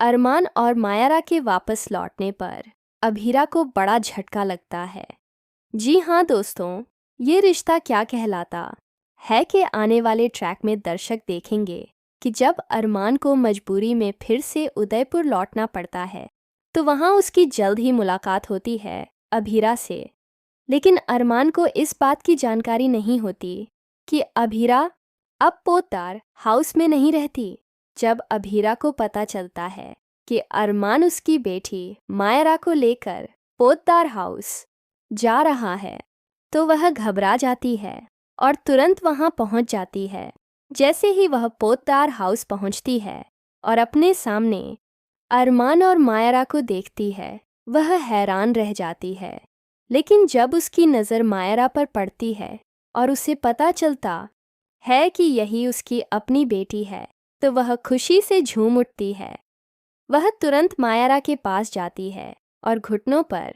अरमान और मायरा के वापस लौटने पर अभीरा को बड़ा झटका लगता है। जी हाँ दोस्तों, ये रिश्ता क्या कहलाता है कि आने वाले ट्रैक में दर्शक देखेंगे कि जब अरमान को मजबूरी में फिर से उदयपुर लौटना पड़ता है तो वहाँ उसकी जल्द ही मुलाकात होती है अभीरा से। लेकिन अरमान को इस बात की जानकारी नहीं होती कि अभीरा अब पोद्दार हाउस में नहीं रहती। जब अभीरा को पता चलता है कि अरमान उसकी बेटी मायरा को लेकर पोद्दार हाउस जा रहा है तो वह घबरा जाती है और तुरंत वहां पहुंच जाती है। जैसे ही वह पोद्दार हाउस पहुंचती है और अपने सामने अरमान और मायरा को देखती है, वह हैरान रह जाती है। लेकिन जब उसकी नज़र मायरा पर पड़ती है और उसे पता चलता है कि यही उसकी अपनी बेटी है तो वह खुशी से झूम उठती है। वह तुरंत मायरा के पास जाती है और घुटनों पर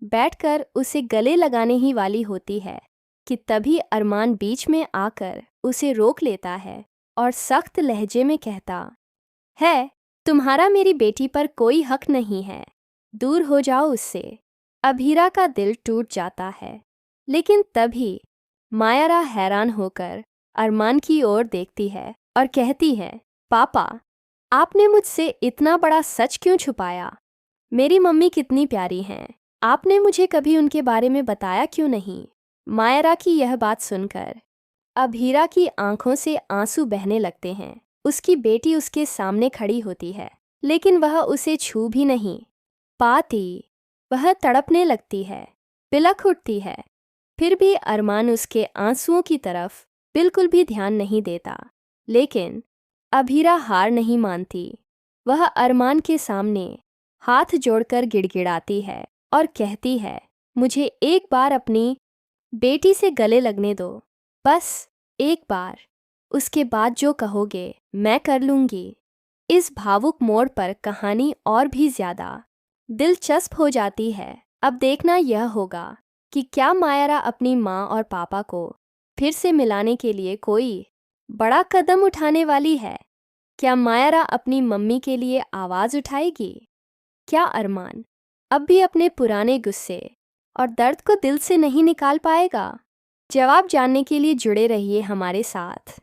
बैठकर उसे गले लगाने ही वाली होती है कि तभी अरमान बीच में आकर उसे रोक लेता है और सख्त लहजे में कहता है, तुम्हारा मेरी बेटी पर कोई हक नहीं है, दूर हो जाओ उससे। अभीरा का दिल टूट जाता है। लेकिन तभी मायरा हैरान होकर अरमान की ओर देखती है और कहती है, पापा, आपने मुझसे इतना बड़ा सच क्यों छुपाया? मेरी मम्मी कितनी प्यारी हैं, आपने मुझे कभी उनके बारे में बताया क्यों नहीं? मायरा की यह बात सुनकर अभीरा की आंखों से आंसू बहने लगते हैं। उसकी बेटी उसके सामने खड़ी होती है लेकिन वह उसे छू भी नहीं पाती। वह तड़पने लगती है, बिलख उठती है। फिर भी अरमान उसके आंसुओं की तरफ बिल्कुल भी ध्यान नहीं देता। लेकिन अभीरा हार नहीं मानती। वह अरमान के सामने हाथ जोड़कर गिड़गिड़ाती है और कहती है, मुझे एक बार अपनी बेटी से गले लगने दो, बस एक बार। उसके बाद जो कहोगे मैं कर लूँगी। इस भावुक मोड़ पर कहानी और भी ज़्यादा दिलचस्प हो जाती है। अब देखना यह होगा कि क्या मायरा अपनी माँ और पापा को फिर से मिलाने के लिए कोई बड़ा कदम उठाने वाली है। क्या मायरा अपनी मम्मी के लिए आवाज़ उठाएगी? क्या अरमान अब भी अपने पुराने गुस्से और दर्द को दिल से नहीं निकाल पाएगा? जवाब जानने के लिए जुड़े रहिए हमारे साथ।